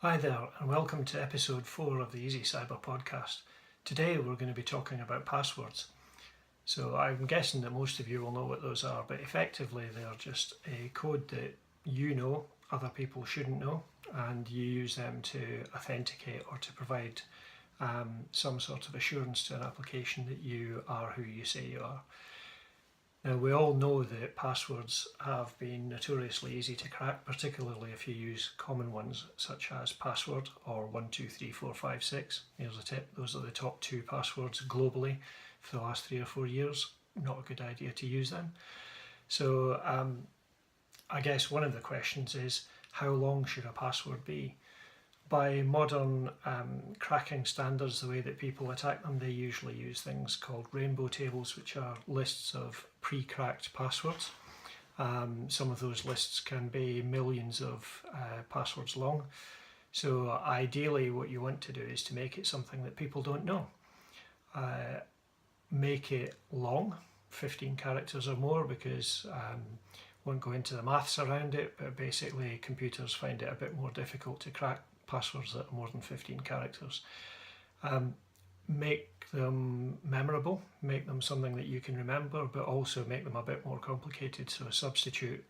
Hi there, and welcome to episode 4 of the Easy Cyber podcast. Today we're going to be talking about passwords. So I'm guessing that most of you will know what those are, but effectively they're just a code that you know other people shouldn't know, and you use them to authenticate or to provide some sort of assurance to an application that you are who you say you are. Now, we all know that passwords have been notoriously easy to crack, particularly if you use common ones such as password or 123456. Here's a tip: those are the top 2 passwords globally for the last 3 or 4 years. Not a good idea to use them. So I guess one of the questions is, how long should a password be? By modern cracking standards, the way that people attack them, they usually use things called rainbow tables, which are lists of pre-cracked passwords. Some of those lists can be millions of passwords long. So ideally what you want to do is to make it something that people don't know. Make it long, 15 characters or more, because won't go into the maths around it, but basically computers find it a bit more difficult to crack passwords that are more than 15 characters. Make them memorable, make them something that you can remember, but also make them a bit more complicated. So substitute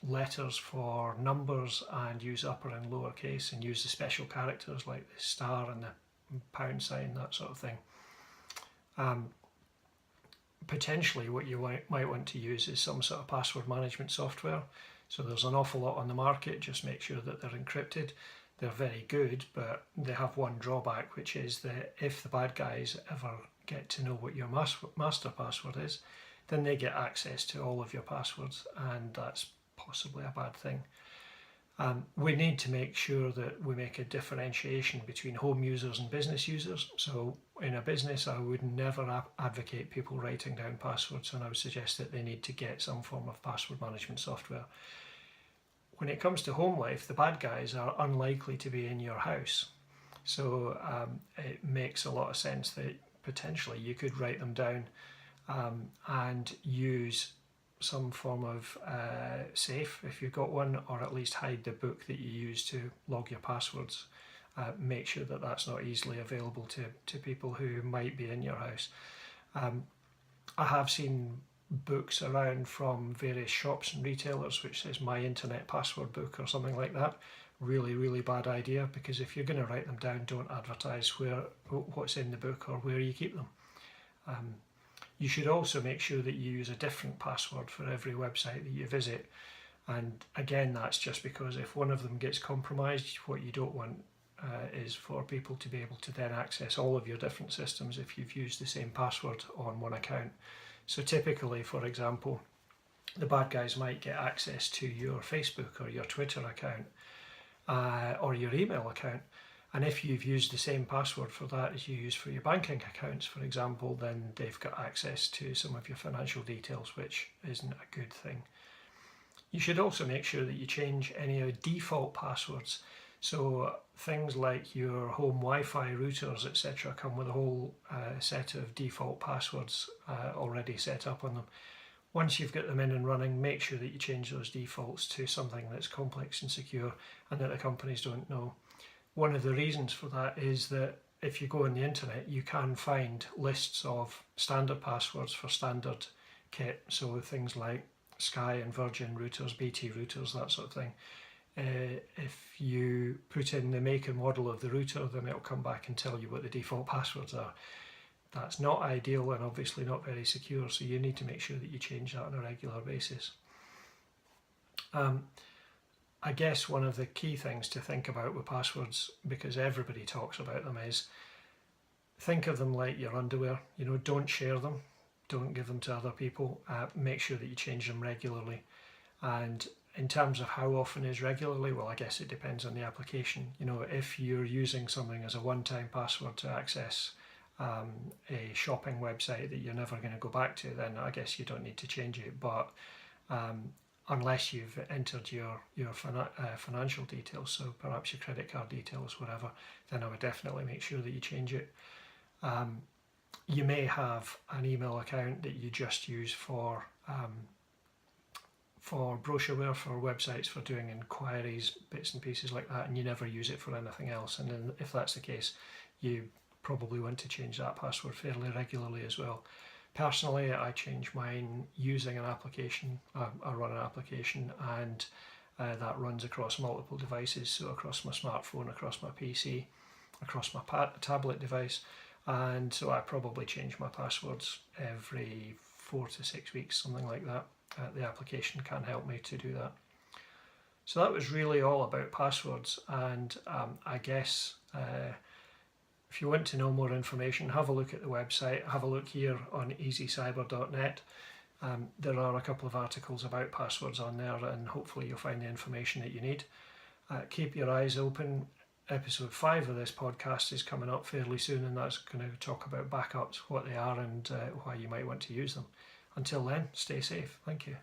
letters for numbers and use upper and lower case, and use the special characters like the star and the pound sign, that sort of thing. Potentially what you might want to use is some sort of password management software. So there's an awful lot on the market. Just make sure that they're encrypted. They're very good, but they have one drawback, which is that if the bad guys ever get to know what your master password is, then they get access to all of your passwords, and that's possibly a bad thing. We need to make sure that we make a differentiation between home users and business users. So in a business, I would never advocate people writing down passwords, and I would suggest that they need to get some form of password management software. When it comes to home life, the bad guys are unlikely to be in your house. So it makes a lot of sense that potentially you could write them down and use some form of safe if you've got one, or at least hide the book that you use to log your passwords. Make sure that that's not easily available to people who might be in your house. I have seen books around from various shops and retailers which says my internet password book or something like that. Really bad idea, because if you're going to write them down, don't advertise what's in the book or where you keep them. You should also make sure that you use a different password for every website that you visit, and again, that's just because if one of them gets compromised, what you don't want is for people to be able to then access all of your different systems if you've used the same password on one account. So typically, for example, the bad guys might get access to your Facebook or your Twitter account or your email account. And if you've used the same password for that as you use for your banking accounts, for example, then they've got access to some of your financial details, which isn't a good thing. You should also make sure that you change any default passwords. So things like your home Wi-Fi routers, etc., come with a whole set of default passwords already set up on them. Once you've got them in and running, make sure that you change those defaults to something that's complex and secure and that the companies don't know. One of the reasons for that is that if you go on the internet, you can find lists of standard passwords for standard kit. So things like Sky and Virgin routers, BT routers, that sort of thing. If you put in the make and model of the router, then it'll come back and tell you what the default passwords are. That's not ideal and obviously not very secure, so you need to make sure that you change that on a regular basis. I guess one of the key things to think about with passwords, because everybody talks about them, is think of them like your underwear. Don't share them, don't give them to other people. Make sure that you change them regularly. And in terms of how often is regularly, well, I guess it depends on the application. If you're using something as a one-time password to access a shopping website that you're never going to go back to, then I guess you don't need to change it. But unless you've entered your financial details, so perhaps your credit card details, whatever, then I would definitely make sure that you change it. You may have an email account that you just use for for brochureware, for websites, for doing inquiries, bits and pieces like that, and you never use it for anything else. And then if that's the case, you probably want to change that password fairly regularly as well. Personally, I change mine using an application. I run an application, and that runs across multiple devices, so across my smartphone, across my PC, across my tablet device, and so I probably change my passwords every 4 to 6 weeks, something like that. The application can help me to do that. So that was really all about passwords, and I guess if you want to know more information, have a look at the website, have a look here on easycyber.net. There are a couple of articles about passwords on there, and hopefully you'll find the information that you need. Keep your eyes open. Episode 5 of this podcast is coming up fairly soon, and that's going to talk about backups, what they are, and why you might want to use them. Until then, stay safe. Thank you.